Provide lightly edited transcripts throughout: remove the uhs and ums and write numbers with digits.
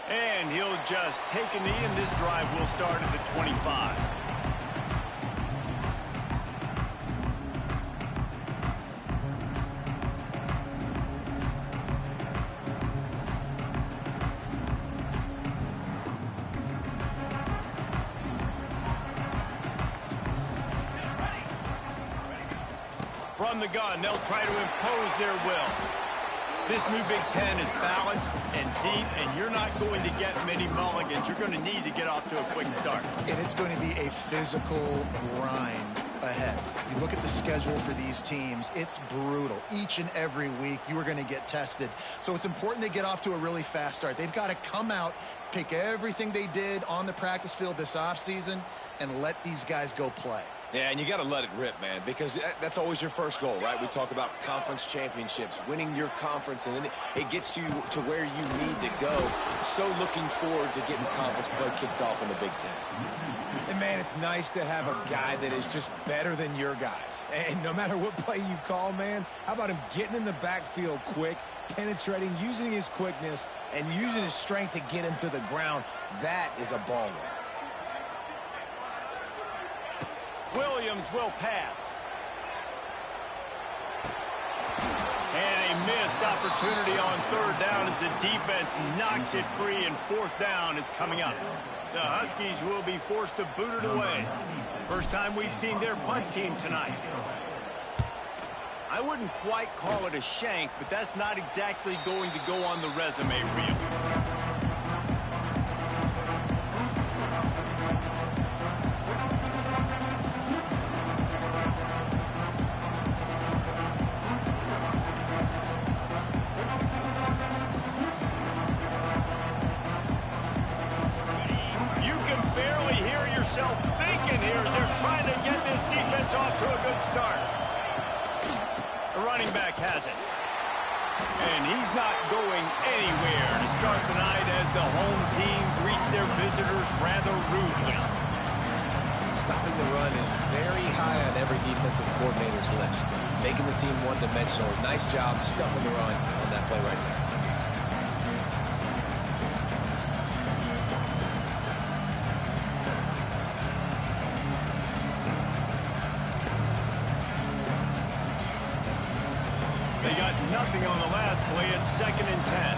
And he'll just take a knee, and this drive will start at the 25. From the gun, they'll try to impose their will. This new Big Ten is balanced and deep, and you're not going to get many mulligans. You're going to need to get off to a quick start. And it's going to be a physical grind ahead. You look at the schedule for these teams, it's brutal. Each and every week, you are going to get tested. So it's important they get off to a really fast start. They've got to come out, pick everything they did on the practice field this offseason, and let these guys go play. Yeah, and you got to let it rip, man, because that's always your first goal, right? We talk about conference championships, winning your conference, and then it gets you to where you need to go. So looking forward to getting conference play kicked off in the Big Ten. And, man, it's nice to have a guy that is just better than your guys. And no matter what play you call, man, how about him getting in the backfield quick, penetrating, using his quickness, and using his strength to get him to the ground? That is a baller. Williams will pass. And a missed opportunity on third down as the defense knocks it free, and fourth down is coming up. The Huskies will be forced to boot it away. First time we've seen their punt team tonight. I wouldn't quite call it a shank, but that's not exactly going to go on the resume reel. Thinking here as they're trying to get this defense off to a good start. The running back has it. And he's not going anywhere to start the night as the home team greets their visitors rather rudely. Stopping the run is very high on every defensive coordinator's list. Making the team one-dimensional. Nice job stuffing the run on that play right there. They got nothing on the last play. It's 2nd and 10.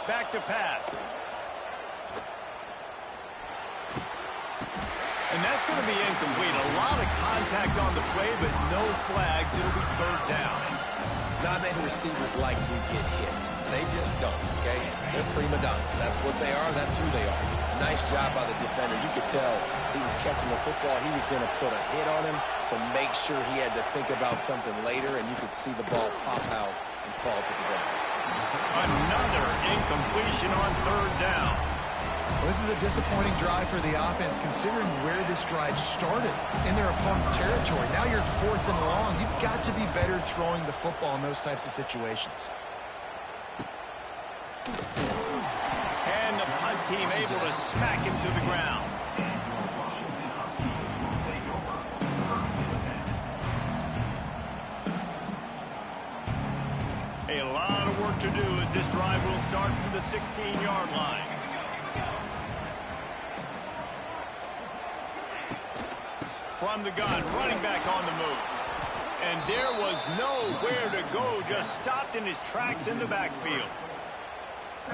Back to pass. And that's going to be incomplete. A lot of contact on the play, but no flags. It'll be third down. Not many receivers like to get hit. They just don't, okay? They're prima donnas. That's what they are. That's who they are. Nice job by the defender. You could tell he was catching the football. He was going to put a hit on him to make sure he had to think about something later, and you could see the ball pop out and fall to the ground. Another incompletion on third down. Well, this is a disappointing drive for the offense, considering where this drive started in their opponent territory. Now you're 4th and long. You've got to be better throwing the football in those types of situations. And the punt team able to smack him to the ground. A lot of work to do as this drive will start from the 16-yard line. From the gun, running back on the move. And there was nowhere to go, just stopped in his tracks in the backfield.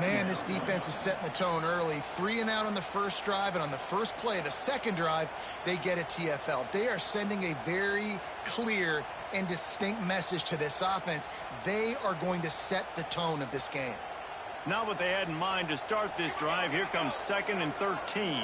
Man, this defense is setting the tone early. 3 and out on the first drive, and on the first play, the second drive, they get a TFL. They are sending a very clear and distinct message to this offense. They are going to set the tone of this game. Not what they had in mind to start this drive. Here comes 2nd and 13.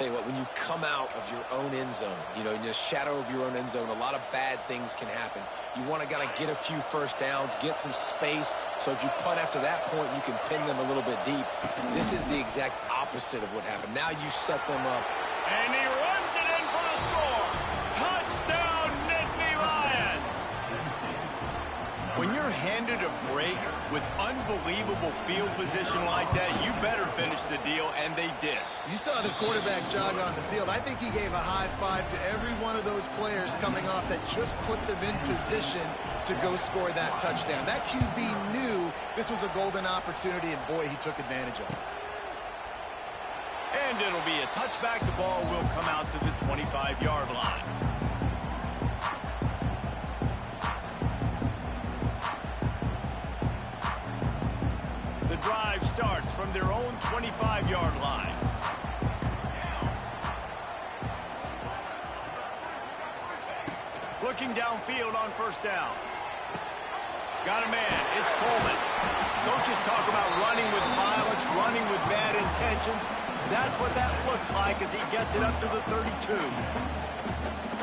Tell you what, when you come out of your own end zone, you know, in the shadow of your own end zone, a lot of bad things can happen. You want to kind of get a few first downs, get some space, so if you punt after that point, you can pin them a little bit deep. This is the exact opposite of what happened. Now you set them up. And he runs it in for the score. Touchdown, Nittany Lions. When you're handed a break with unbelievable field position like that, you better finish the deal, and they did. You saw the quarterback jog on the field. I think he gave a high five to every one of those players coming off that just put them in position to go score that touchdown. That QB knew this was a golden opportunity, and boy, he took advantage of it. And it'll be a touchback. The ball will come out to the 25-yard line. The drive starts from their own 25-yard line. Looking downfield on first down. Got a man. It's Coleman. Coaches talk about running with violence, running with bad intentions. That's what that looks like as he gets it up to the 32.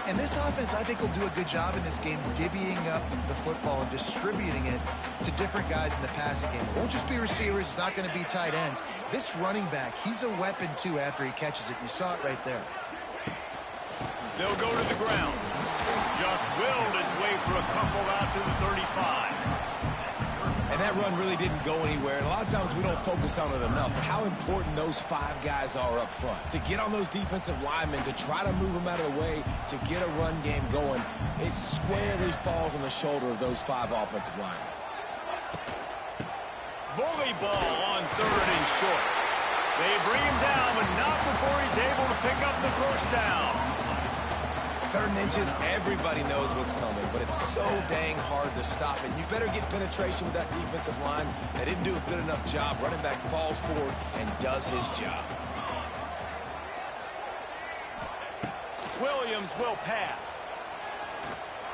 And this offense, I think, will do a good job in this game divvying up the football and distributing it to different guys in the passing game. It won't just be receivers. It's not going to be tight ends. This running back, he's a weapon, too, after he catches it. You saw it right there. They'll go to the ground. Just willed his way for a couple out to the 35. And that run really didn't go anywhere. And a lot of times we don't focus on it enough. But how important those 5 guys are up front. To get on those defensive linemen, to try to move them out of the way, to get a run game going, it squarely falls on the shoulder of those 5 offensive linemen. Bully ball on 3rd and short. They bring him down, but not before he's able to pick up the first down. 3rd and inches, everybody knows what's coming, but it's so dang hard to stop it. You better get penetration with that defensive line. They didn't do a good enough job. Running back falls forward and does his job. Williams will pass.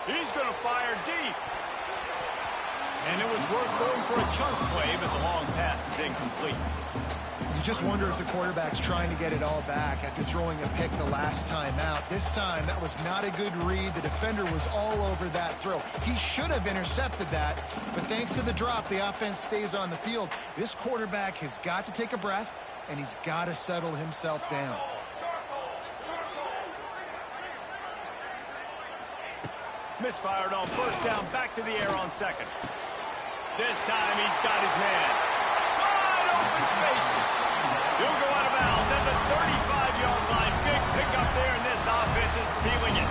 He's going to fire deep. And it was worth going for a chunk play, but the long pass is incomplete. You just wonder if the quarterback's trying to get it all back after throwing a pick the last time out. This time, that was not a good read. The defender was all over that throw. He should have intercepted that, but thanks to the drop, the offense stays on the field. This quarterback has got to take a breath, and he's got to settle himself down. Misfired on first down, back to the air on 2nd. This time, he's got his man. Wide open spaces. He'll go out of bounds at the 35-yard line. Big pickup there, and this offense is feeling it.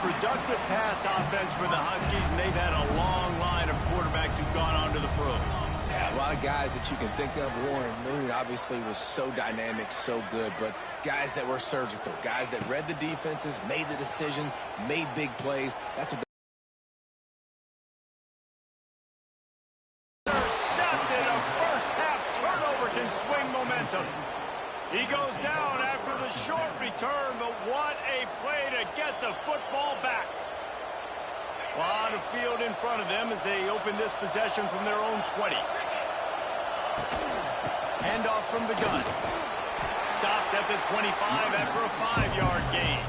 Productive pass offense for the Huskies, and they've had a long line of quarterbacks who've gone on to the pros. Yeah, a lot of guys that you can think of. Warren Moon obviously was so dynamic, so good, but guys that were surgical, guys that read the defenses, made the decisions, made big plays. That's what He goes down after the short return, but what a play to get the football back. A lot of field in front of them as they open this possession from their own 20. Handoff from the gun. Stopped at the 25 after a 5-yard gain.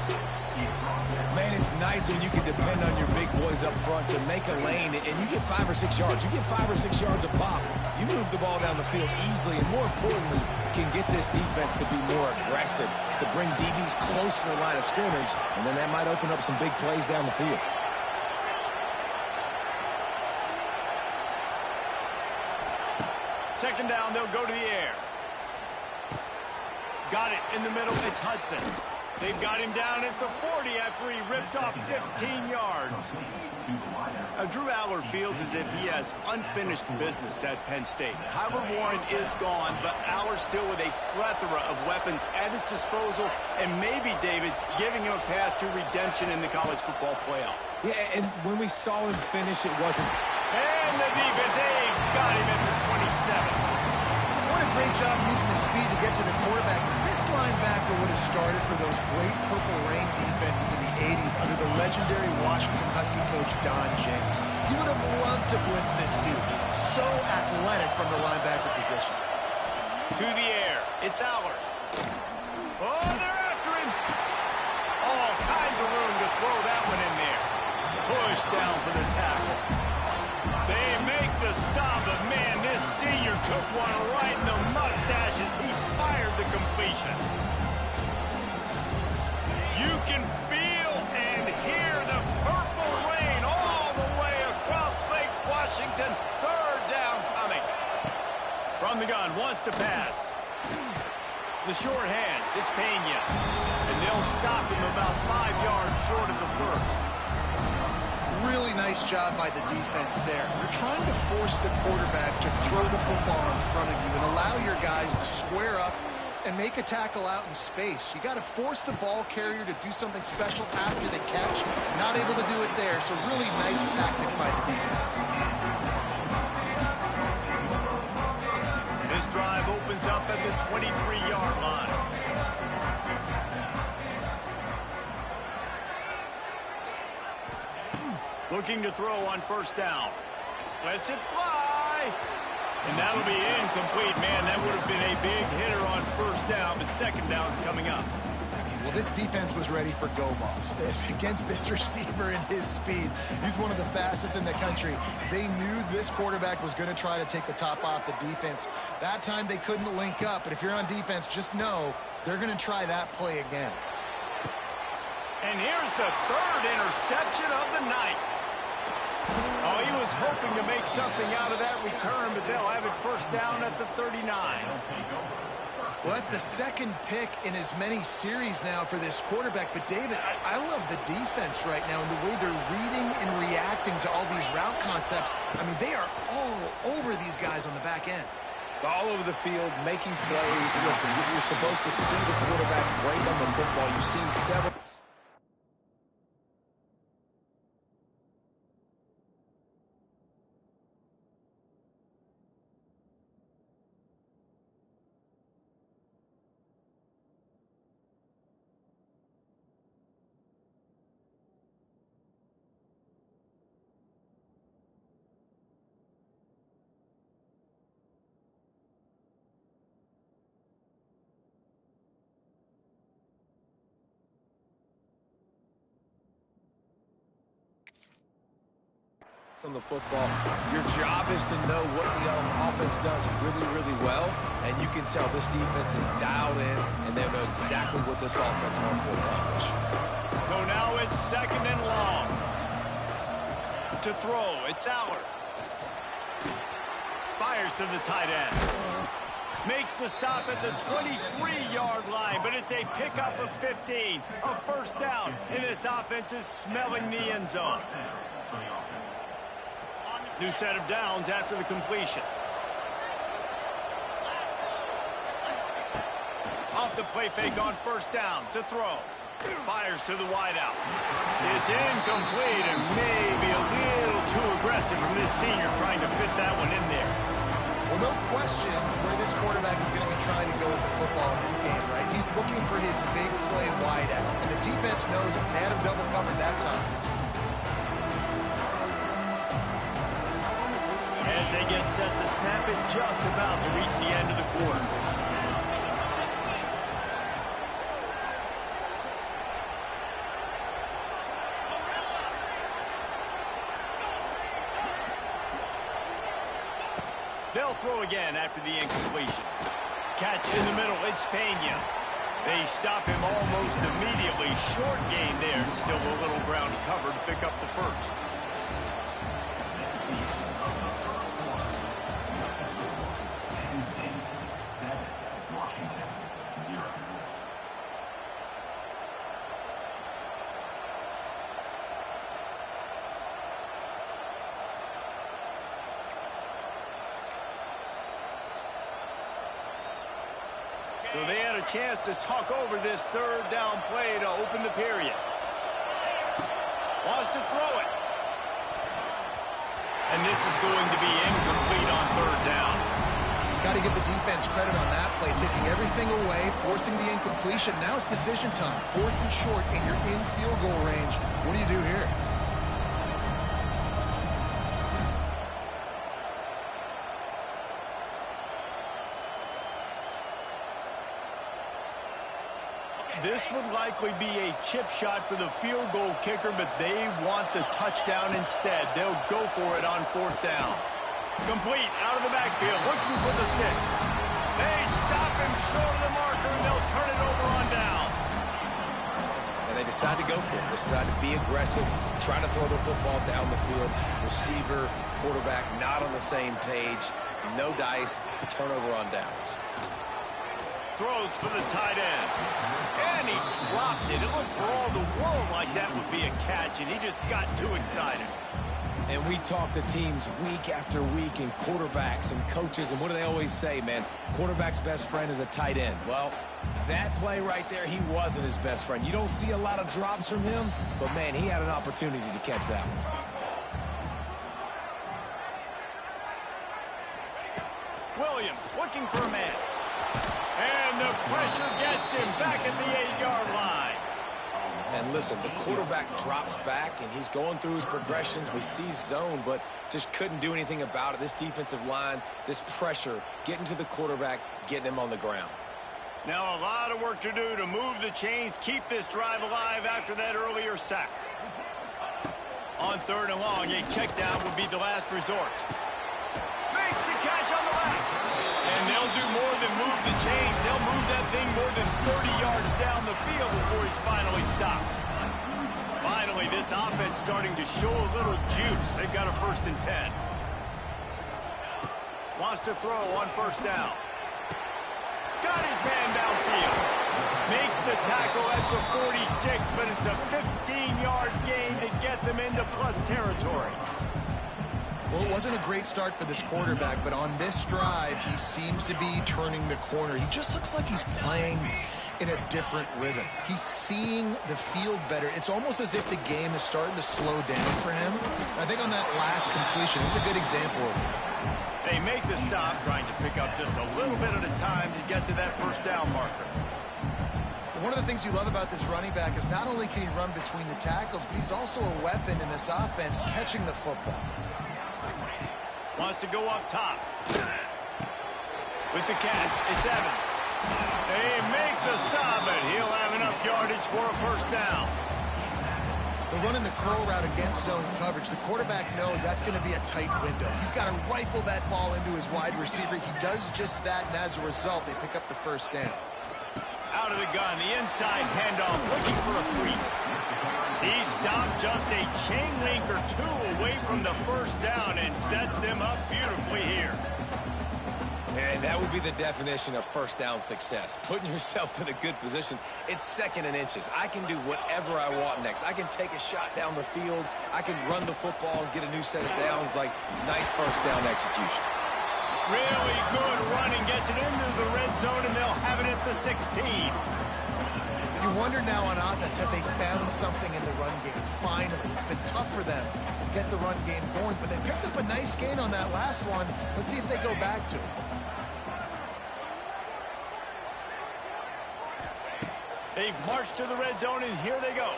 Man, it's nice when you can depend on your big boys up front to make a lane, and you get 5 or 6 yards. You get 5 or 6 yards a pop. You move the ball down the field easily, and more importantly, can get this defense to be more aggressive, to bring DBs close to the line of scrimmage, and then that might open up some big plays down the field. Second down, they'll go to the air. Got it in the middle. It's Hudson. They've got him down at the 40 after he ripped off 15 yards. Drew Aller feels as if he has unfinished business at Penn State. Kyler Warren is gone, but Aller still with a plethora of weapons at his disposal, and maybe, David, giving him a path to redemption in the college football playoff. Yeah, and when we saw him finish, it wasn't. And the defense, they've got him at the 27. What a great job using his speed to get to the quarterback. This linebacker would have started for those great Purple Rain defenses in the 80s under the legendary Washington Husky coach Don James. He would have loved to blitz this dude. So athletic from the linebacker position. To the air. It's Aller. Oh, they're after him. All kinds of room to throw that one in there. Push down for the tackle. They make the stop, but man, this senior took one right in the mustache as he fired the completion. You can feel and hear the purple rain all the way across Lake Washington. Third down coming. From the gun, wants to pass. The short hands, it's Pena. And they'll stop him about 5 yards short of the first. Really nice job by the defense there. You're trying to force the quarterback to throw the football in front of you and allow your guys to square up and make a tackle out in space. You got to force the ball carrier to do something special after the catch. Not able to do it there, so really nice tactic by the defense. This drive opens up at the 23-yard line. Looking to throw on first down. Lets it fly. And that'll be incomplete. Man, that would have been a big hitter on first down, but second down's coming up. Well, this defense was ready for go balls against this receiver and his speed. He's one of the fastest in the country. They knew this quarterback was going to try to take the top off the defense. That time they couldn't link up, but if you're on defense, just know they're going to try that play again. And here's the third interception of the night. Oh, he was hoping to make something out of that return, but they'll have it first down at the 39. Well, that's the second pick in as many series now for this quarterback. But, David, I love the defense right now and the way they're reading and reacting to all these route concepts. I mean, they are all over these guys on the back end. All over the field, making plays. Listen, you're supposed to see the quarterback break on the football. You've seen several. On the football, your job is to know what the offense does really, really well, and you can tell this defense is dialed in, and they know exactly what this offense wants to accomplish. So now it's second and long. To throw, it's Allard. Fires to the tight end. Makes the stop at the 23-yard line, but it's a pickup of 15, a first down, and this offense is smelling the end zone. New set of downs after the completion. Off the play fake on first down to throw. Fires to the wideout. It's incomplete and maybe a little too aggressive from this senior trying to fit that one in there. Well, no question where this quarterback is going to be trying to go with the football in this game, right? He's looking for his big play wideout, and the defense knows it. They had him double covered that time. As they get set to snap it, just about to reach the end of the quarter. They'll throw again after the incompletion. Catch in the middle, it's Pena. They stop him almost immediately. Short gain there, and still a little ground covered to pick up the first. So they had a chance to talk over this third down play to open the period. Wants to throw it. And this is going to be incomplete on third down. Got to give the defense credit on that play, taking everything away, forcing the incompletion. Now it's decision time. Fourth and short, and you're in field goal range. What do you do here? this would likely be a chip shot for the field goal kicker, but they want the touchdown instead. They'll go for it on 4th down. Complete out of the backfield, looking for the sticks. They stop him short of the marker, and they'll turn it over on down. And they decide to go for it. They decide to be aggressive, try to throw the football down the field. Receiver, quarterback not on the same page. No dice, turnover on downs. Throws for the tight end. And he dropped it. It looked for all the world like that would be a catch, and he just got too excited. And we talk to teams week after week, and quarterbacks and coaches, and what do they always say, man? Quarterback's best friend is a tight end. Well, that play right there, he wasn't his best friend. You don't see a lot of drops from him, but, man, he had an opportunity to catch that one. Williams looking for a man. And the pressure gets him back at the 8-yard line. And listen, the quarterback drops back, and he's going through his progressions. We see zone, but just couldn't do anything about it. This defensive line, this pressure, getting to the quarterback, getting him on the ground. Now a lot of work to do to move the chains, keep this drive alive after that earlier sack. On 3rd and long, a check down would be the last resort. Makes the catch on the left. And they'll do more than move the chains. They'll move that thing more than 30 yards down the field before he's finally stopped. Finally, this offense starting to show a little juice. They've got a 1st and 10. Wants to throw on 1st down. Got his man downfield. Makes the tackle at the 46, but it's a 15-yard gain to get them into plus territory. Well, it wasn't a great start for this quarterback, but on this drive, he seems to be turning the corner. He just looks like he's playing in a different rhythm. He's seeing the field better. It's almost as if the game is starting to slow down for him. I think on that last completion, it was a good example of it. They make the stop, trying to pick up just a little bit at a time to get to that 1st down marker. One of the things you love about this running back is not only can he run between the tackles, but he's also a weapon in this offense catching the football. Wants to go up top. With the catch, it's Evans. They make the stop, and he'll have enough yardage for a 1st down. They're running the curl route against zone coverage. The quarterback knows that's going to be a tight window. He's got to rifle that ball into his wide receiver. He does just that, and as a result, they pick up the 1st down. Out of the gun, the inside handoff, looking for a crease. He stopped just a chain link or two away from the 1st down and sets them up beautifully here. And that would be the definition of 1st down success. Putting yourself in a good position. It's 2nd and inches. I can do whatever I want next. I can take a shot down the field. I can run the football and get a new set of downs. Like, nice 1st down execution. Really good running, gets it into the red zone, and they'll have it at the 16. You wonder now on offense, have they found something in the run game? Finally, it's been tough for them to get the run game going, but they picked up a nice gain on that last one. Let's see if they go back to it. They've marched to the red zone, and here they go.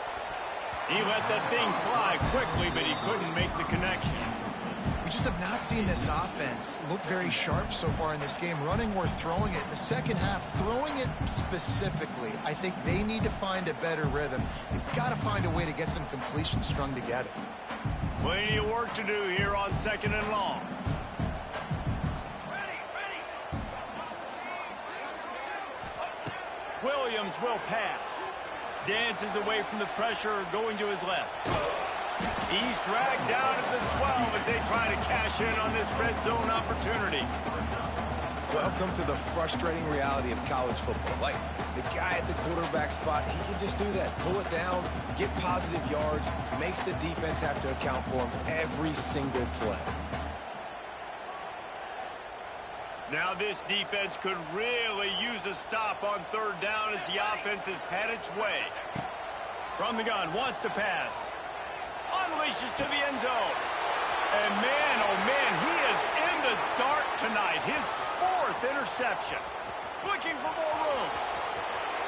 He let that thing fly quickly, but he couldn't make the connection. We just have not seen this offense look very sharp so far in this game, running or throwing it. In the second half, throwing it specifically, I think they need to find a better rhythm. They've got to find a way to get some completions strung together. Plenty of work to do here on 2nd and long. Williams will pass. Dances away from the pressure, going to his left. He's dragged down at the 12 as they try to cash in on this red zone opportunity. Welcome to the frustrating reality of college football. Like, the guy at the quarterback spot, he can just do that. Pull it down, get positive yards, makes the defense have to account for him every single play. Now this defense could really use a stop on 3rd down as the offense has had its way. From the gun, wants to pass. Unleashes to the end zone. And man, oh man, he is in the dark tonight. His 4th interception. Looking for more room.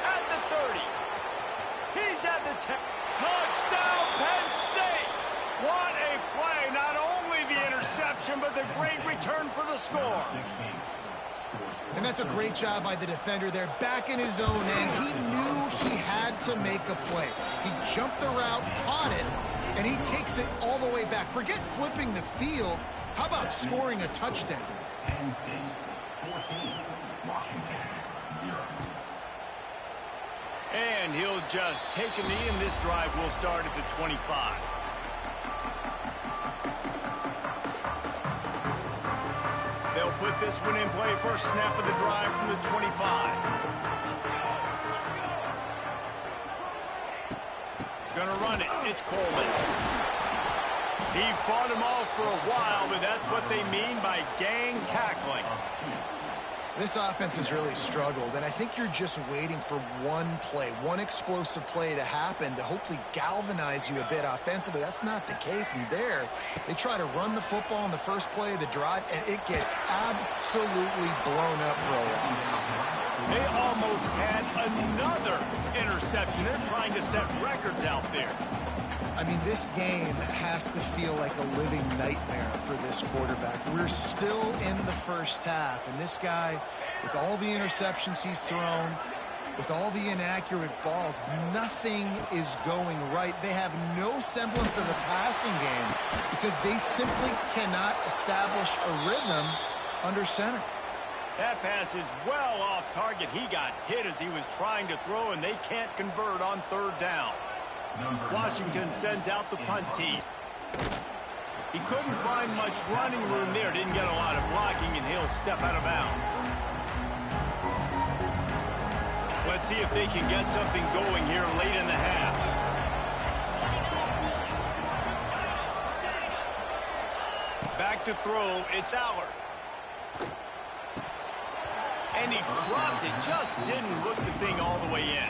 At the 30. He's at the 10. Touchdown, Penn State. What a play. Not only the interception, but the great return for the score. And that's a great job by the defender there, back in his own end. He knew he had had to make a play. He jumped the route, caught it, and he takes it all the way back. Forget flipping the field. How about scoring a touchdown? Penn State 14, Washington 0. And he'll just take a knee, and this drive will start at the 25. They'll put this one in play. First snap of the drive from the 25. Gonna run it. It's Coleman. He fought him off for a while, but that's what they mean by gang tackling. This offense has really struggled, and I think you're just waiting for one play, one explosive play to happen to hopefully galvanize you a bit offensively. That's not the case, and there, they try to run the football in the first play of the drive, and it gets absolutely blown up for a loss. They almost had another interception. They're trying to set records out there. I mean, this game has to feel like a living nightmare for this quarterback. We're still in the first half, and this guy, with all the interceptions he's thrown, with all the inaccurate balls, nothing is going right. They have no semblance of a passing game because they simply cannot establish a rhythm under center. That pass is well off target. He got hit as he was trying to throw, and they can't convert on third down. Washington sends out the punt team. He couldn't find much running room there. Didn't get a lot of blocking, and he'll step out of bounds. Let's see if they can get something going here late in the half. Back to throw. It's Allard. And he dropped it. Just didn't look the thing all the way in.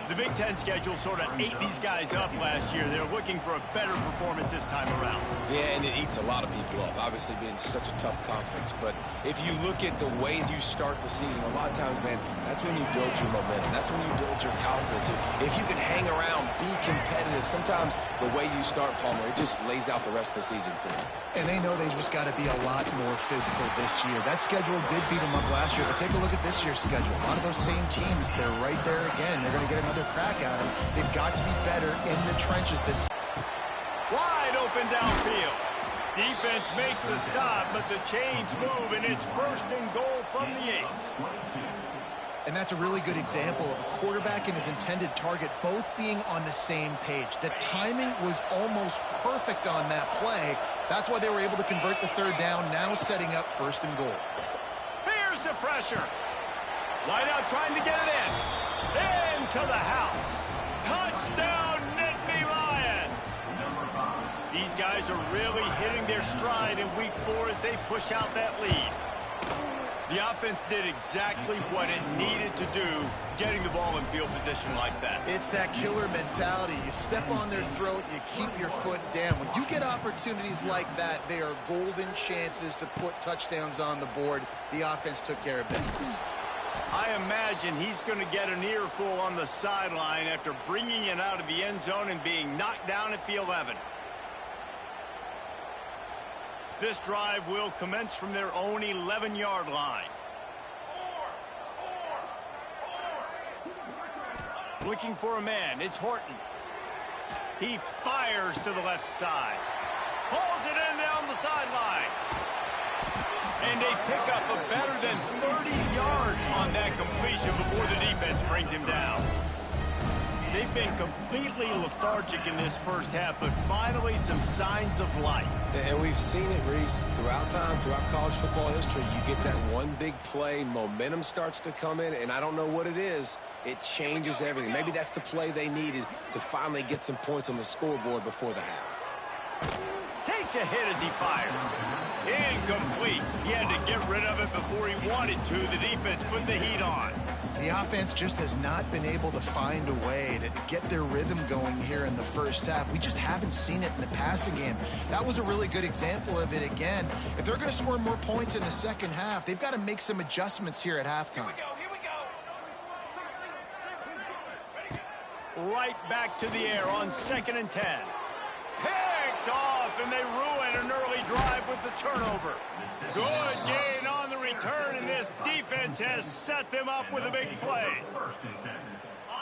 The Big Ten schedule sort of ate these guys up last year. They're looking for a better performance this time around. Yeah, and it eats a lot of people up, obviously being such a tough conference. But if you look at the way you start the season, a lot of times, man, that's when you build your momentum. That's when you build your confidence. If you can hang around, be competitive, sometimes the way you start, Palmer, it just lays out the rest of the season for you. And they know they just got to be a lot more physical this year. That schedule did beat them up last year, but take a look at this year's schedule. A lot of those same teams, they're right there again. They're going to get another crack at them. They've got to be better in the trenches this. Wide open downfield. Defense makes a stop, but the chains move, and it's first and goal from the 8. And that's a really good example of a quarterback and his intended target both being on the same page. The timing was almost perfect on that play. That's why they were able to convert the third down, now setting up first and goal. Here's the pressure. Wideout trying to get it in. Into the house. Touchdown, Nittany Lions. These guys are really hitting their stride in week 4 as they push out that lead. The offense did exactly what it needed to do, getting the ball in field position like that. It's that killer mentality. You step on their throat, you keep your foot down. When you get opportunities like that, they are golden chances to put touchdowns on the board. The offense took care of business. I imagine he's going to get an earful on the sideline after bringing it out of the end zone and being knocked down at the 11. This drive will commence from their own 11-yard line. Looking for a man. It's Horton. He fires to the left side. Pulls it in down the sideline. And they pick up a better than 30 yards on that completion before the defense brings him down. They've been completely lethargic in this first half, but finally some signs of life. And we've seen it, Reese, throughout time, throughout college football history. You get that one big play, momentum starts to come in, and I don't know what it is. It changes everything. Maybe that's the play they needed to finally get some points on the scoreboard before the half. Takes a hit as he fires. Incomplete. He had to get rid of it before he wanted to. The defense put the heat on. The offense just has not been able to find a way to get their rhythm going here in the first half. We just haven't seen it in the passing game. That was a really good example of it again. If they're going to score more points in the second half, they've got to make some adjustments here at halftime. Here we go. Right back to the air on 2nd and 10. Picked off, and they ruin an early drive with the turnover. Good gain on the return, and this defense has set them up with a big play.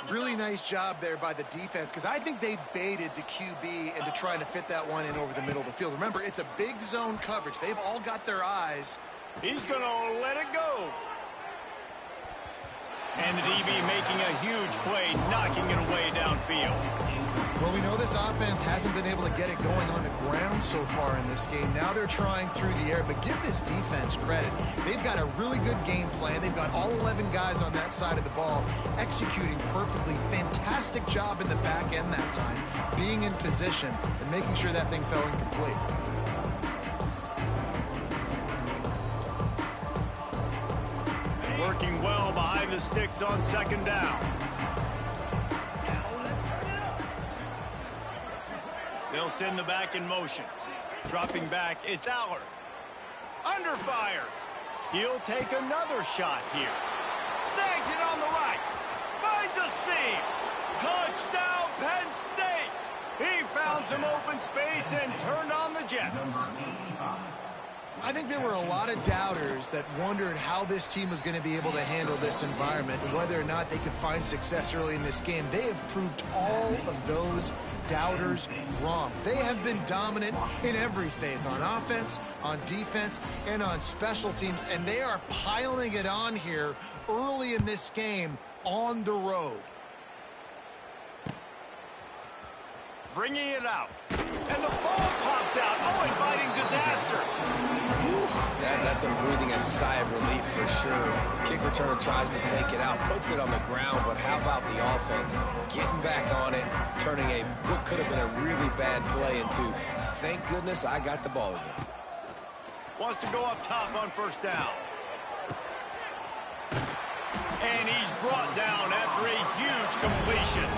Really nice job there by the defense, because I think they baited the QB into trying to fit that one in over the middle of the field. Remember, it's a big zone coverage. They've all got their eyes. He's going to let it go. And the DB making a huge play, knocking it away downfield. Well, we know this offense hasn't been able to get it going on the ground so far in this game. Now they're trying through the air, but give this defense credit. They've got a really good game plan. They've got all 11 guys on that side of the ball executing perfectly. Fantastic job in the back end that time, being in position and making sure that thing fell incomplete. Working well behind the sticks on second down. They'll send the back in motion. Dropping back, it's Aller. Under fire. He'll take another shot here. Snags it on the right. Finds a seam. Touchdown, Penn State. He found some open space and turned on the Jets. I think there were a lot of doubters that wondered how this team was going to be able to handle this environment and whether or not they could find success early in this game. They have proved all of those doubters wrong. They have been dominant in every phase, on offense, on defense, and on special teams, and they are piling it on here early in this game on the road. Bringing it out. And the ball pops out. Oh, inviting disaster. That's him breathing a sigh of relief for sure. Kick returner tries to take it out, puts it on the ground, but how about the offense getting back on it, turning what could have been a really bad play into, thank goodness I got the ball again. Wants to go up top on first down. And he's brought down after a huge completion.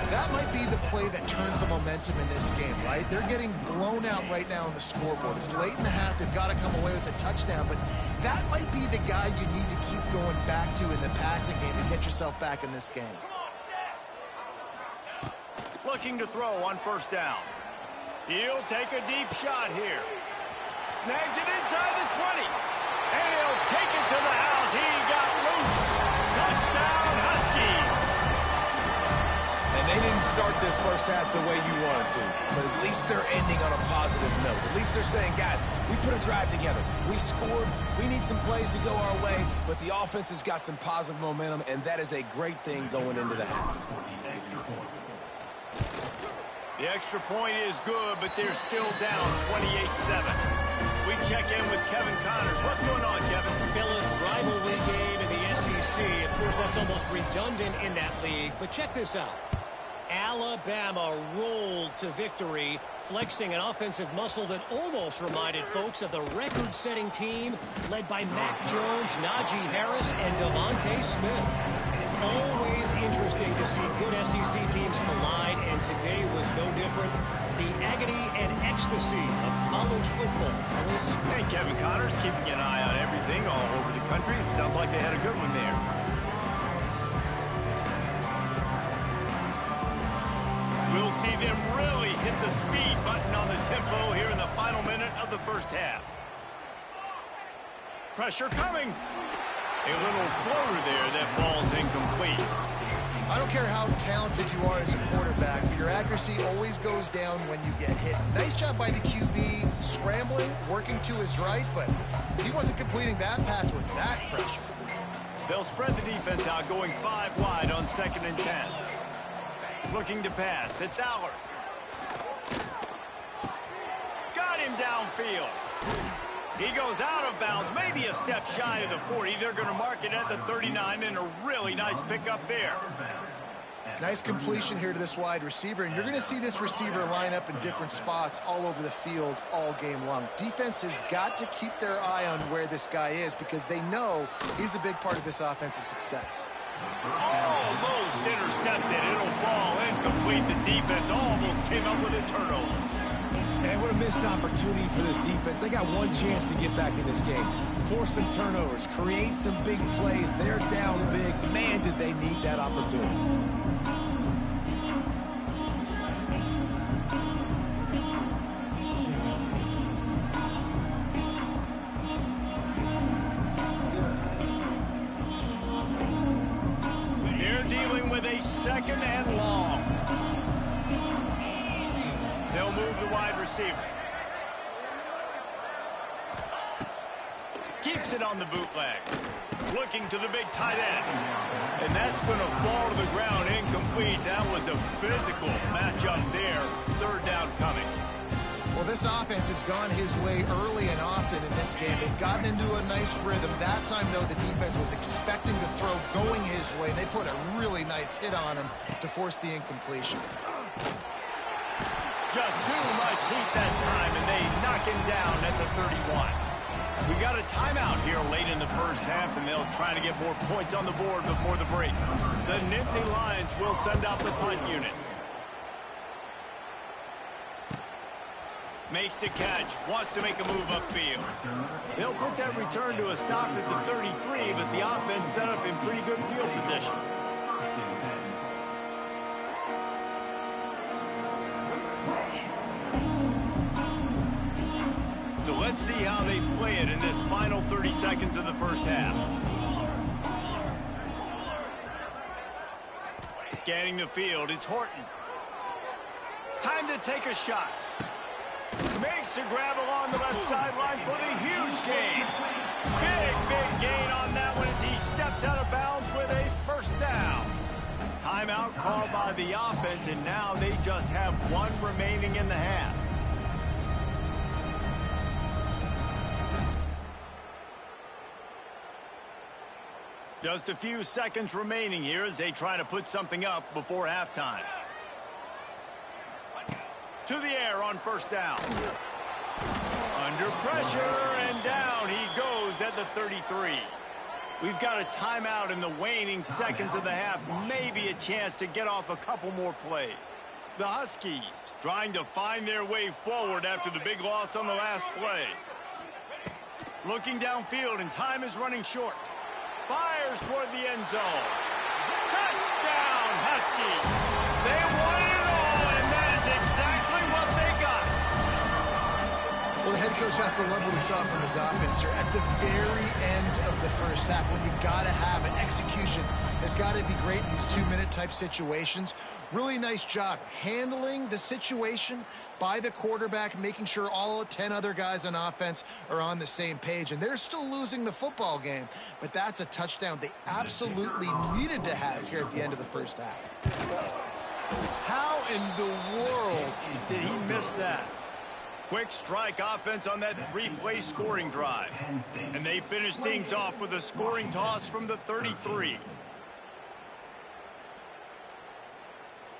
That might be the play that turns the momentum in this game, right? They're getting blown out right now on the scoreboard. It's late in the half. They've got to come away with a touchdown, but that might be the guy you need to keep going back to in the passing game to get yourself back in this game. Looking to throw on first down. He'll take a deep shot here. Snags it inside the 20. And he'll take it to the house. He got loose. Touchdown, Huskies. And they didn't start this first half the way you wanted to, but at least they're ending on a positive note. At least they're saying, guys, we put a drive together. We scored. We need some plays to go our way, but the offense has got some positive momentum, and that is a great thing going into the half. The extra point is good, but they're still down 28-7. We check in with Kevin Connors. What's going on, Kevin? Fellas, rivalry game in the SEC. Of course, that's almost redundant in that league, but check this out. Alabama rolled to victory, flexing an offensive muscle that almost reminded folks of the record-setting team led by Mac Jones, Najee Harris, and Devontae Smith. Always interesting to see good SEC teams collide, and today was no different. The agony and ecstasy of college football, fellas. Hey, Kevin Connors keeping an eye on everything all over the country. Sounds like they had a good one there. We'll see them really hit the speed button on the tempo here in the final minute of the first half. Pressure coming. A little floater there that falls incomplete. I don't care how talented you are as a quarterback, but your accuracy always goes down when you get hit. Nice job by the QB scrambling, working to his right, but he wasn't completing that pass with that pressure. They'll spread the defense out, going 5 wide on 2nd and 10. Looking to pass. It's Aller. Got him downfield. He goes out of bounds, maybe a step shy of the 40. They're going to mark it at the 39, and a really nice pickup there. Nice completion here to this wide receiver, and you're going to see this receiver line up in different spots all over the field all game long. Defense has got to keep their eye on where this guy is because they know he's a big part of this offense's success. Almost intercepted. It'll fall incomplete. The defense almost came up with a turnover. And what a missed opportunity for this defense. They got one chance to get back in this game. Force some turnovers, create some big plays. They're down big. Man, did they need that opportunity. second and long. They'll move the wide receiver. Keeps it on the bootleg. Looking to the big tight end. And that's going to fall to the ground incomplete. That was a physical matchup there. Third down coming. Well, this offense has gone his way early and often in this game. They've gotten into a nice rhythm. That time, though, the defense was expecting the throw going his way. They put a really nice hit on him to force the incompletion. Just too much heat that time, and they knock him down at the 31. We got a timeout here late in the first half, and they'll try to get more points on the board before the break. The Nittany Lions will send out the punt unit. Makes the catch, wants to make a move upfield. They'll put that return to a stop at the 33, but the offense set up in pretty good field position. So let's see how they play it in this final 30 seconds of the first half. Scanning the field, it's Horton. Time to take a shot. Makes the grab along the left sideline for the huge gain. Big gain on that one as he steps out of bounds with a first down. Timeout called by the offense, and now they just have one remaining in the half. Just a few seconds remaining here as they try to put something up before halftime. To the air on first down. Under pressure, and down he goes at the 33. We've got a timeout in the waning seconds of the half. Maybe a chance to get off a couple more plays. The Huskies trying to find their way forward after the big loss on the last play. Looking downfield, and time is running short. Fires toward the end zone. Touchdown, Huskies. They won it all, and that is exactly what they got. Well, the head coach has to love what he saw from his offense here at the very end of the first half. When you got to have an execution, has got to be great in these two-minute type situations. Really nice job handling the situation by the quarterback, making sure all 10 other guys on offense are on the same page. And they're still losing the football game, but that's a touchdown they absolutely needed to have here at the end of the first half. How in the world did he miss that? Quick strike offense on that three-play scoring drive. And they finish things off with a scoring toss from the 33.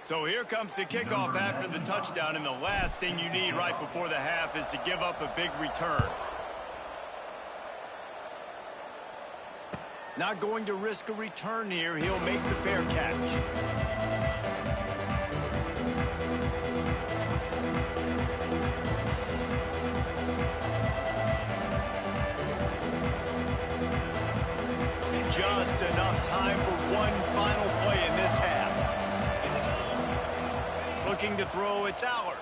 So here comes the kickoff after the touchdown, and the last thing you need right before the half is to give up a big return. Not going to risk a return here. He'll make the fair catch. Just enough time for one final play in this half. Looking to throw, it's Allard.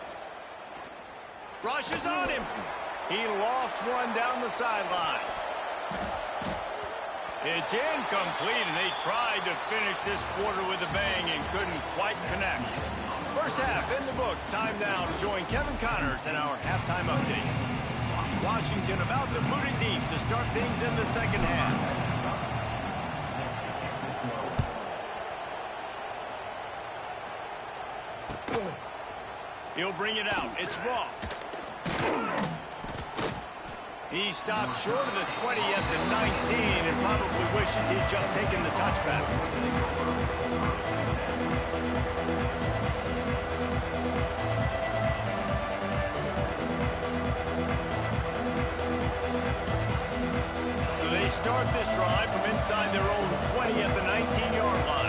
Rushes on him. He lost one down the sideline. It's incomplete, and they tried to finish this quarter with a bang and couldn't quite connect. First half in the books. Time now to join Kevin Connors in our halftime update. Washington about to boot it deep to start things in the second half. He'll bring it out. It's Ross. He stopped short of the 20 at the 19 and probably wishes he'd just taken the touchback. So they start this drive from inside their own 20 at the 19-yard line.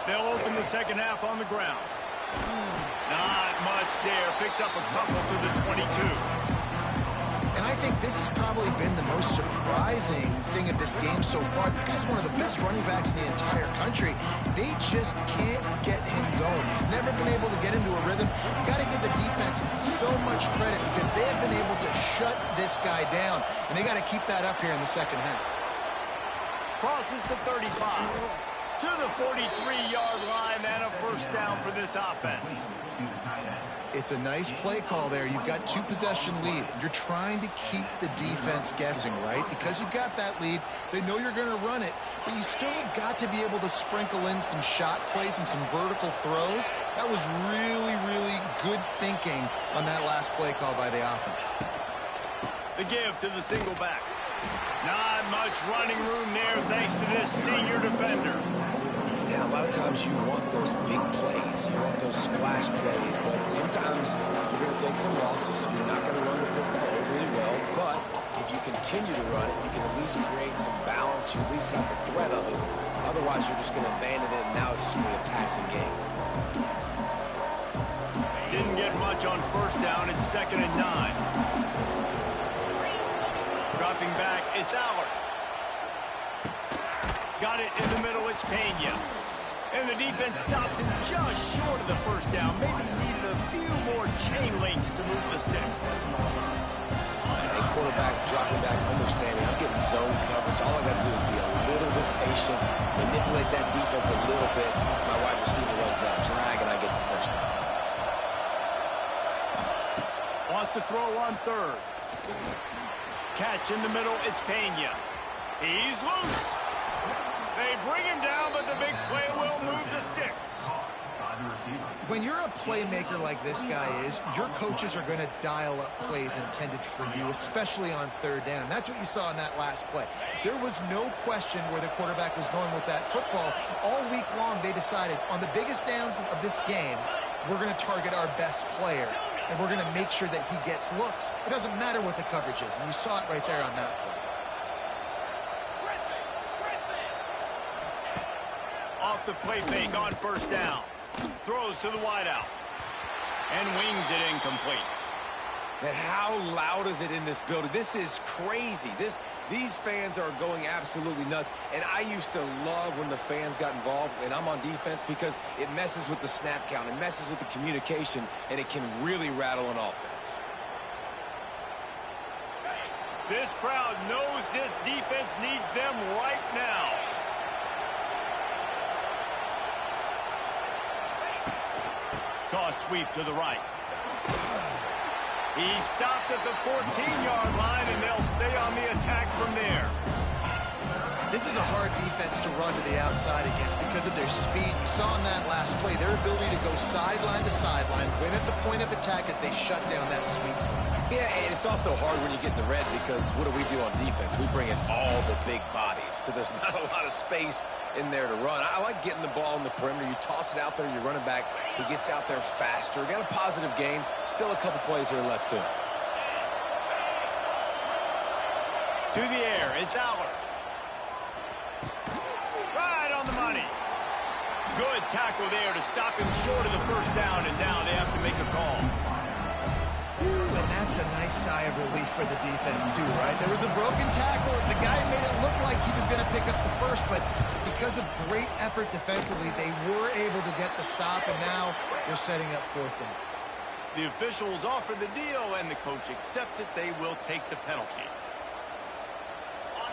They'll open the second half on the ground. Not much there. Picks up a couple to the 22. And I think this has probably been the most surprising thing of this game so far. This guy's one of the best running backs in the entire country. They just can't get him going. He's never been able to get into a rhythm. You got to give the defense so much credit because they have been able to shut this guy down. And they got to keep that up here in the second half. Crosses the 35. to the 43-yard line and a first down for this offense. It's a nice play call there. You've got 2-possession lead. You're trying to keep the defense guessing, right? Because you've got that lead, they know you're going to run it, but you still have got to be able to sprinkle in some shot plays and some vertical throws. That was really, really good thinking on that last play call by the offense. The give to the single back. Not much running room there thanks to this senior defender. And a lot of times you want those big plays. You want those splash plays. But sometimes you're going to take some losses. You're not going to run the football overly well. But if you continue to run it, you can at least create some balance. You at least have the threat of it. Otherwise, you're just going to abandon it, and now it's just going to be a passing game. Didn't get much on first down. It's 2nd and 9. Dropping back, it's Aller. Got it in the middle, it's Pena. And the defense stops him just short of the first down. Maybe needed a few more chain links to move the sticks. And quarterback dropping back, understanding I'm getting zone coverage. All I got to do is be a little bit patient, manipulate that defense a little bit. My wide receiver runs that drag, and I get the first down. Wants to throw on third. Catch in the middle, it's Pena. He's loose. They bring him down, but the big play will move the sticks. When you're a playmaker like this guy is, your coaches are going to dial up plays intended for you, especially on third down. That's what you saw in that last play. There was no question where the quarterback was going with that football. All week long, they decided on the biggest downs of this game, we're going to target our best player, and we're going to make sure that he gets looks. It doesn't matter what the coverage is, and you saw it right there on that play. Off the play fake on first down. Throws to the wideout. And wings it incomplete. Man, how loud is it in this building? This is crazy. These fans are going absolutely nuts. And I used to love when the fans got involved, and I'm on defense, because it messes with the snap count. It messes with the communication, and it can really rattle an offense. This crowd knows this defense needs them right now. Toss sweep to the right. He stopped at the 14-yard line, and they'll stay on the attack from there. This is a hard defense to run to the outside against because of their speed. You saw in that last play their ability to go sideline to sideline, win at the point of attack as they shut down that sweep. Yeah, and it's also hard when you get in the red, because what do we do on defense? We bring in all the big bodies, so there's not a lot of space in there to run. I like getting the ball in the perimeter. You toss it out there, you're running back. He gets out there faster. Got a positive game. Still a couple plays here left, too. To the air, it's Aller. Right on the money. Good tackle there to stop him short of the first down, and now they have to make a call. And that's a nice sigh of relief for the defense, too, right? There was a broken tackle, and the guy made it look like he was going to pick up the first, but because of great effort defensively, they were able to get the stop, and now they're setting up fourth down. The officials offer the deal, and the coach accepts it. They will take the penalty.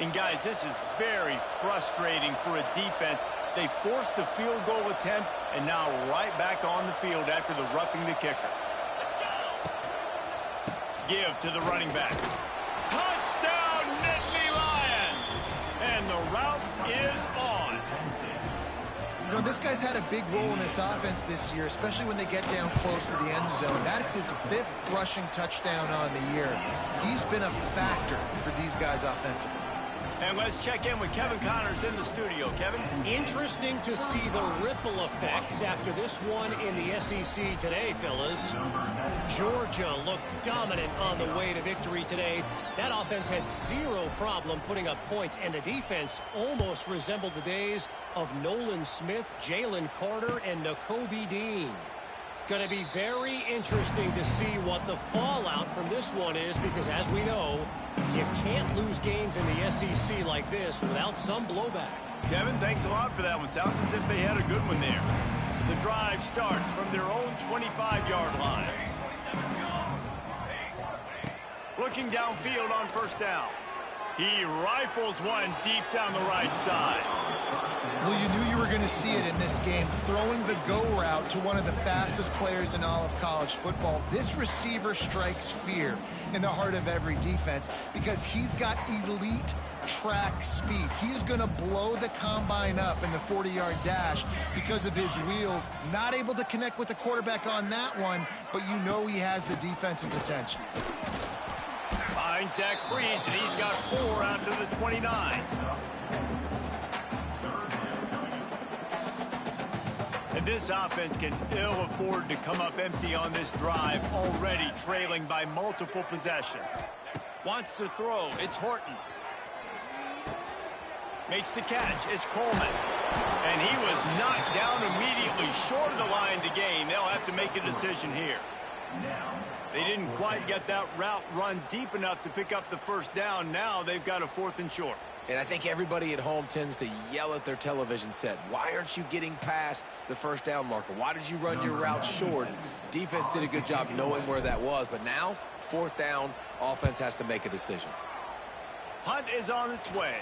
And, guys, this is very frustrating for a defense. They forced the field goal attempt, and now right back on the field after the roughing the kicker. Give to the running back. Touchdown, Nittany Lions! And the route is on. You know, this guy's had a big role in this offense this year, especially when they get down close to the end zone. That's his 5th rushing touchdown on the year. He's been a factor for these guys offensively. And let's check in with Kevin Connors in the studio. Kevin? Interesting to see the ripple effects after this one in the SEC today, fellas. Georgia looked dominant on the way to victory today. That offense had zero problem putting up points, and the defense almost resembled the days of Nolan Smith, Jalen Carter, and Nakobe Dean. Going to be very interesting to see what the fallout from this one is, because as we know, you can't lose games in the SEC like this without some blowback. Kevin, thanks a lot for that one. Sounds as if they had a good one there. The drive starts from their own 25-yard line. Looking downfield on first down. He rifles one deep down the right side. Well, you knew you were we're going to see it in this game, throwing the go route to one of the fastest players in all of college football. This receiver strikes fear in the heart of every defense because he's got elite track speed. He is going to blow the combine up in the 40-yard dash because of his wheels. Not able to connect with the quarterback on that one, but you know he has the defense's attention. Finds Zach Priest, and he's got 4 out to the 29. And this offense can ill afford to come up empty on this drive, already trailing by multiple possessions. Wants to throw. It's Horton. Makes the catch. It's Coleman. And he was knocked down immediately short of the line to gain. They'll have to make a decision here. They didn't quite get that route run deep enough to pick up the first down. Now they've got a 4th and short. And I think everybody at home tends to yell at their television set. Why aren't you getting past the first down marker? Why did you run your route short? Defense did a good job knowing where that was. But now, 4th down, offense has to make a decision. Hunt is on its way.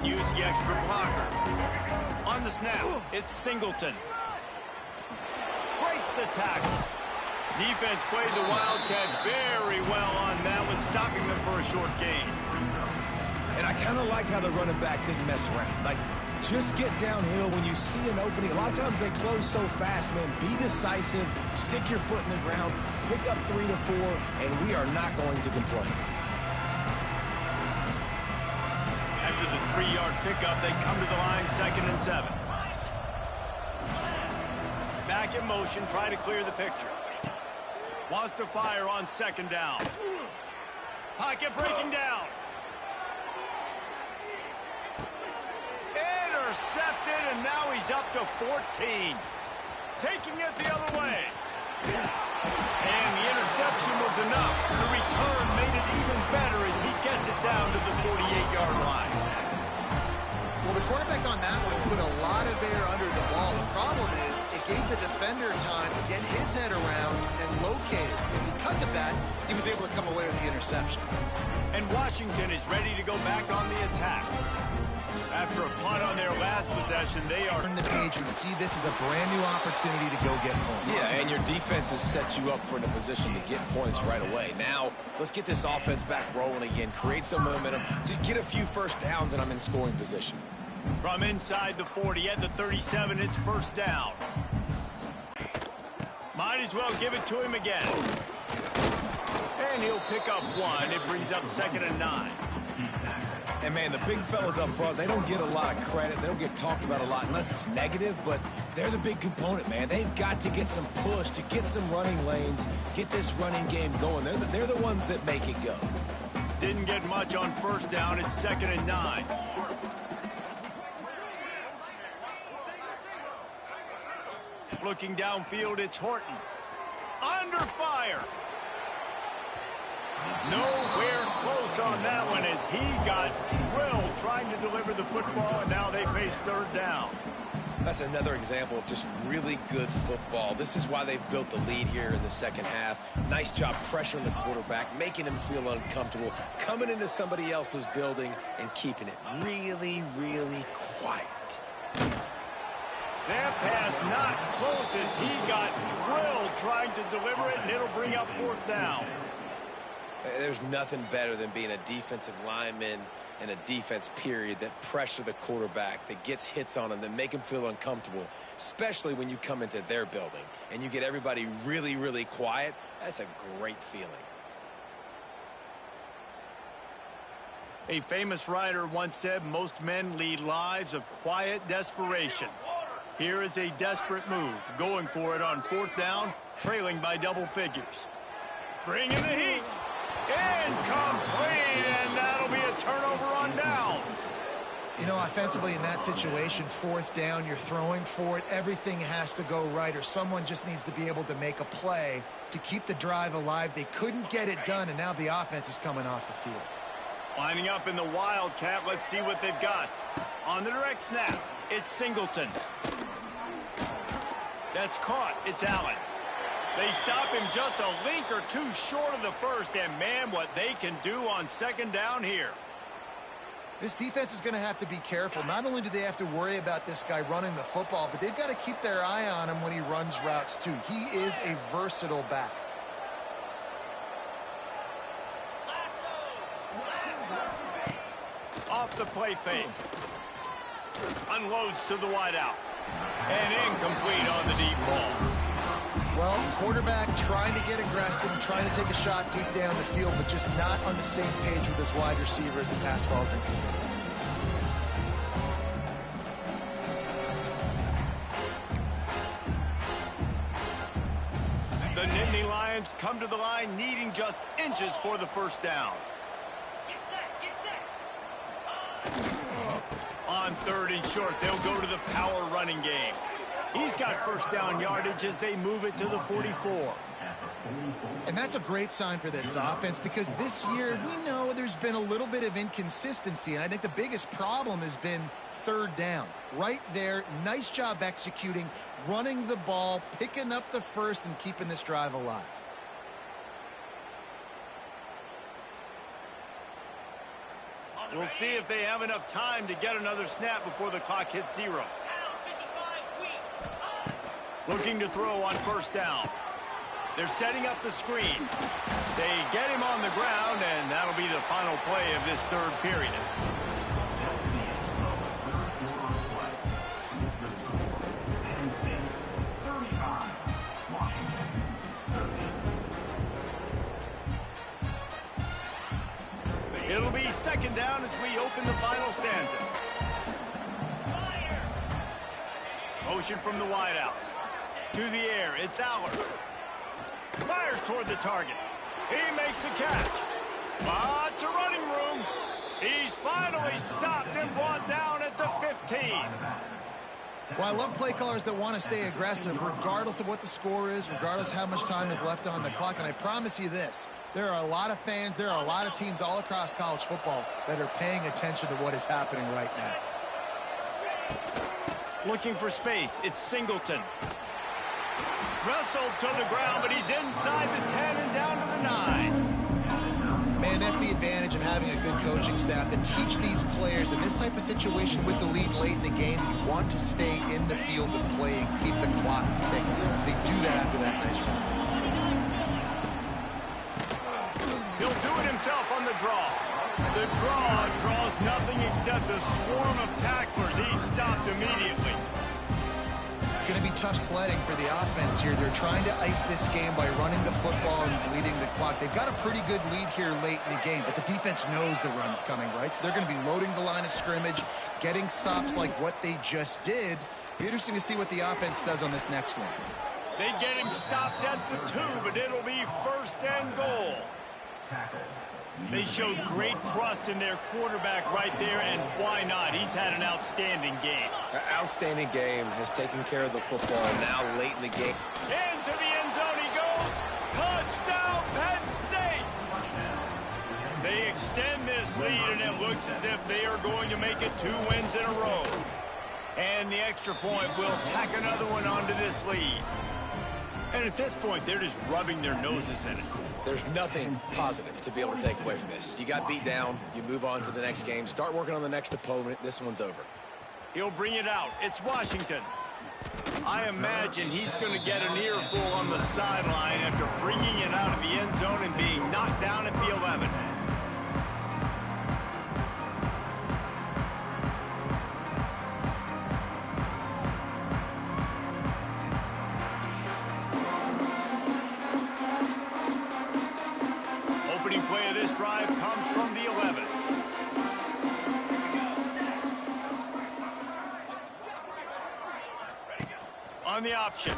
Use the extra blocker. On the snap, it's Singleton. Breaks the tackle. Defense played the Wildcat very well on that one, stopping them for a short gain. And I kind of like how the running back didn't mess around. Like, just get downhill when you see an opening. A lot of times they close so fast, man. Be decisive, stick your foot in the ground, pick up 3 to 4, and we are not going to complain. After the 3-yard pickup, they come to the line, 2nd and 7. Back in motion, try to clear the picture. Wants to fire on 2nd down. Pocket breaking down. Intercepted, and now he's up to 14. Taking it the other way. And the interception was enough. The return made it even better as he gets it down to the 48-yard line. Well, the quarterback on that one put a lot of air under the ball. The problem is it gave the defender time to get his head around and locate it. And because of that, he was able to come away with the interception. And Washington is ready to go back on the attack. After a punt on their last possession, they are turn the page and see this as a brand new opportunity to go get points. Yeah, and your defense has set you up for in a position to get points right away. Now, let's get this offense back rolling again, create some momentum, just get a few first downs, and I'm in scoring position. From inside the 40 at the 37, it's 1st down. Might as well give it to him again. And he'll pick up 1. It brings up 2nd and 9. And, man, the big fellas up front, they don't get a lot of credit. They don't get talked about a lot unless it's negative, but they're the big component, man. They've got to get some push, to get some running lanes, get this running game going. They're the ones that make it go. Didn't get much on 1st down. It's 2nd and 9. Looking downfield, it's Horton. Under fire. Nowhere close on that one as he got drilled trying to deliver the football, and now they face 3rd down. That's another example of just really good football. This is why they've built the lead here in the second half. Nice job pressuring the quarterback, making him feel uncomfortable, coming into somebody else's building and keeping it really, really quiet. That pass not close as he got drilled trying to deliver it, and it'll bring up 4th down. There's nothing better than being a defensive lineman and a defense period that pressure the quarterback, that gets hits on him, that make him feel uncomfortable, especially when you come into their building and you get everybody really, really quiet. That's a great feeling. A famous writer once said, most men lead lives of quiet desperation. Here is a desperate move, going for it on 4th down, trailing by double figures. Bringing the heat. Incomplete, and that'll be a turnover on downs. You know, offensively in that situation, fourth down, you're throwing for it. Everything has to go right, or someone just needs to be able to make a play to keep the drive alive. They couldn't get it done, and now the offense is coming off the field. Lining up in the Wildcat, let's see what they've got. On the direct snap, it's Singleton. That's caught. It's Allen. They stop him just a link or two short of the first, and man, what they can do on second down here. This defense is going to have to be careful. Not only do they have to worry about this guy running the football, but they've got to keep their eye on him when he runs routes too. He is a versatile back. Off the play fake. Unloads to the wideout. And incomplete on the deep ball. Well, quarterback trying to get aggressive, trying to take a shot deep down the field, but just not on the same page with his wide receiver as the pass falls incomplete. The Nittany Lions come to the line needing just inches for the first down. On third and short, they'll go to the power running game. He's got first down yardage as they move it to the 44. And that's a great sign for this offense, because this year we know there's been a little bit of inconsistency, and I think the biggest problem has been third down. Right there, nice job executing, running the ball, picking up the first, and keeping this drive alive. We'll see if they have enough time to get another snap before the clock hits 0. Looking to throw on first down. They're setting up the screen. They get him on the ground, and that'll be the final play of this third period. It'll be second down as we open the final stanza. Motion from the wideout. To the air, it's Aller. Fires toward the target. He makes the catch. Lots of running room. He's finally stopped and brought down at the 15. Well, I love play callers that want to stay aggressive regardless of what the score is, regardless of how much time is left on the clock. And I promise you this, there are a lot of fans, there are a lot of teams all across college football that are paying attention to what is happening right now. Looking for space, it's Singleton. Wrestled to the ground, but he's inside the 10 and down to the 9. Man, that's the advantage of having a good coaching staff that teach these players in this type of situation with the lead late in the game. You want to stay in the field of play and keep the clock ticking. They do that after that nice run. He'll do it himself on the draw. The draw draws nothing except a swarm of tacklers. He's stopped immediately. It's going to be tough sledding for the offense here. They're trying to ice this game by running the football and bleeding the clock. They've got a pretty good lead here late in the game, but the defense knows the run's coming, right? So they're going to be loading the line of scrimmage, getting stops like what they just did. Be interesting to see what the offense does on this next one. They get him stopped at the 2, but it'll be first and goal. They showed great trust in their quarterback right there, and why not? He's had an outstanding game. An outstanding game, has taken care of the football now late in the game. Into the end zone he goes. Touchdown, Penn State! They extend this lead, and it looks as if they are going to make it 2 wins in a row. And the extra point will tack another one onto this lead. And at this point, they're just rubbing their noses in it. There's nothing positive to be able to take away from this. You got beat down, you move on to the next game, start working on the next opponent. This one's over. He'll bring it out. It's Washington. I imagine he's going to get an earful on the sideline after bringing it out of the end zone and being knocked down at the 11. Play of this drive comes from the 11. On the option.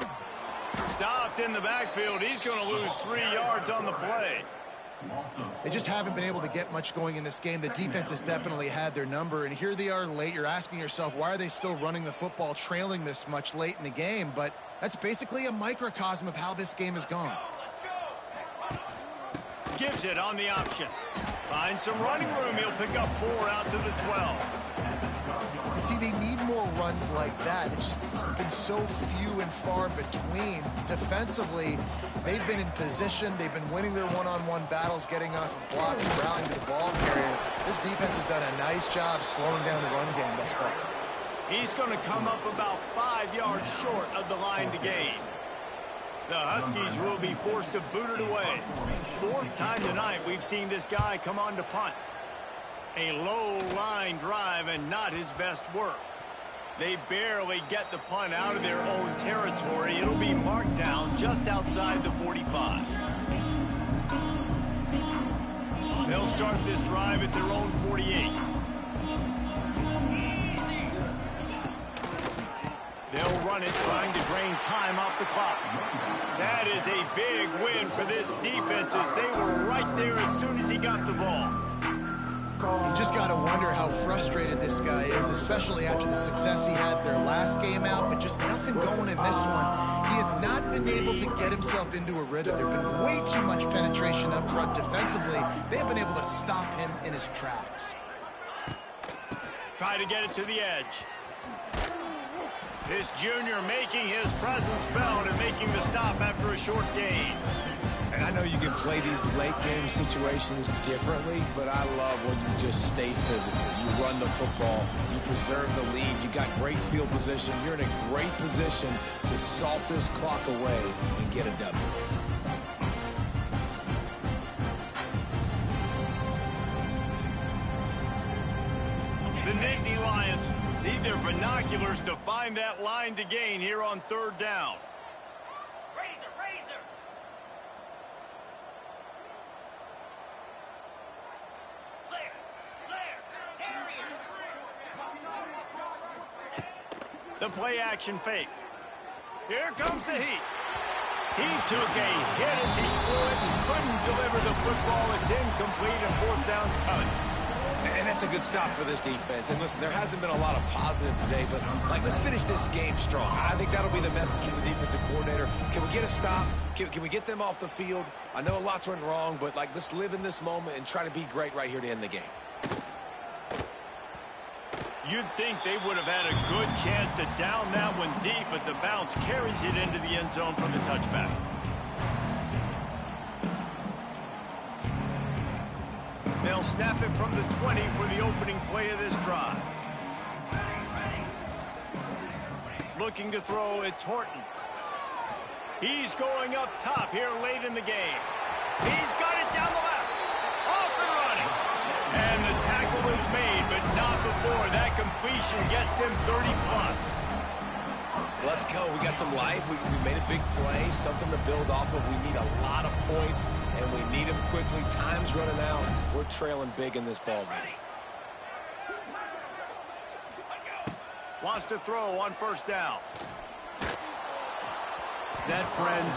Stopped in the backfield. He's going to lose 3 yards on the play. They just haven't been able to get much going in this game. The defense has definitely had their number, and here they are late. You're asking yourself, why are they still running the football, trailing this much late in the game? But that's basically a microcosm of how this game has gone. Gives it on the option. Finds some running room. He'll pick up 4 out to the 12. See, they need more runs like that. It's been so few and far between. Defensively, they've been in position. They've been winning their one-on-one battles, getting off of blocks and rallying to the ball carrier. This defense has done a nice job slowing down the run game thus far. He's going to come up about 5 yards short of the line to gain. The Huskies will be forced to boot it away. 4th time tonight we've seen this guy come on to punt. A low line drive and not his best work. They barely get the punt out of their own territory. It'll be marked down just outside the 45. They'll start this drive at their own 48. They'll run it, trying to drain time off the clock. That is a big win for this defense, as they were right there as soon as he got the ball. You just got to wonder how frustrated this guy is, especially after the success he had their last game out, but just nothing going in this one. He has not been able to get himself into a rhythm. There have been way too much penetration up front defensively. They have been able to stop him in his tracks. Try to get it to the edge. This junior making his presence felt and making the stop after a short gain. And I know you can play these late game situations differently, but I love when you just stay physical. You run the football, you preserve the lead, you got great field position. You're in a great position to salt this clock away and get a W. The Nittany Lions need their binoculars to find that line to gain here on 3rd down. The play-action fake. Here comes the heat. He took a hit as he threw it and couldn't deliver the football. It's incomplete and 4th down's coming. And that's a good stop for this defense. And listen, there hasn't been a lot of positive today, but let's finish this game strong. I think that'll be the message from the defensive coordinator. Can we get a stop? Can we get them off the field? I know lots went wrong, but let's live in this moment and try to be great right here to end the game. You'd think they would have had a good chance to down that one deep, but the bounce carries it into the end zone from the touchback. They'll snap it from the 20 for the opening play of this drive. Looking to throw, it's Horton. He's going up top here late in the game. He's got it down the left. Off and running. And the tackle is made, but not before that completion gets them 30+. Let's go. We got some life. We made a big play, something to build off of. We need a lot of points, and we need them quickly. Time's running out. We're trailing big in this ball game. Wants to throw on 1st down. That, friends,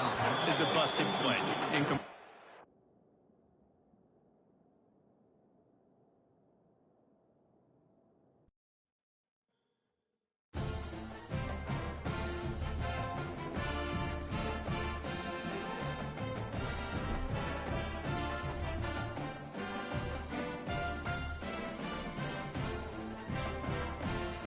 is a busted play.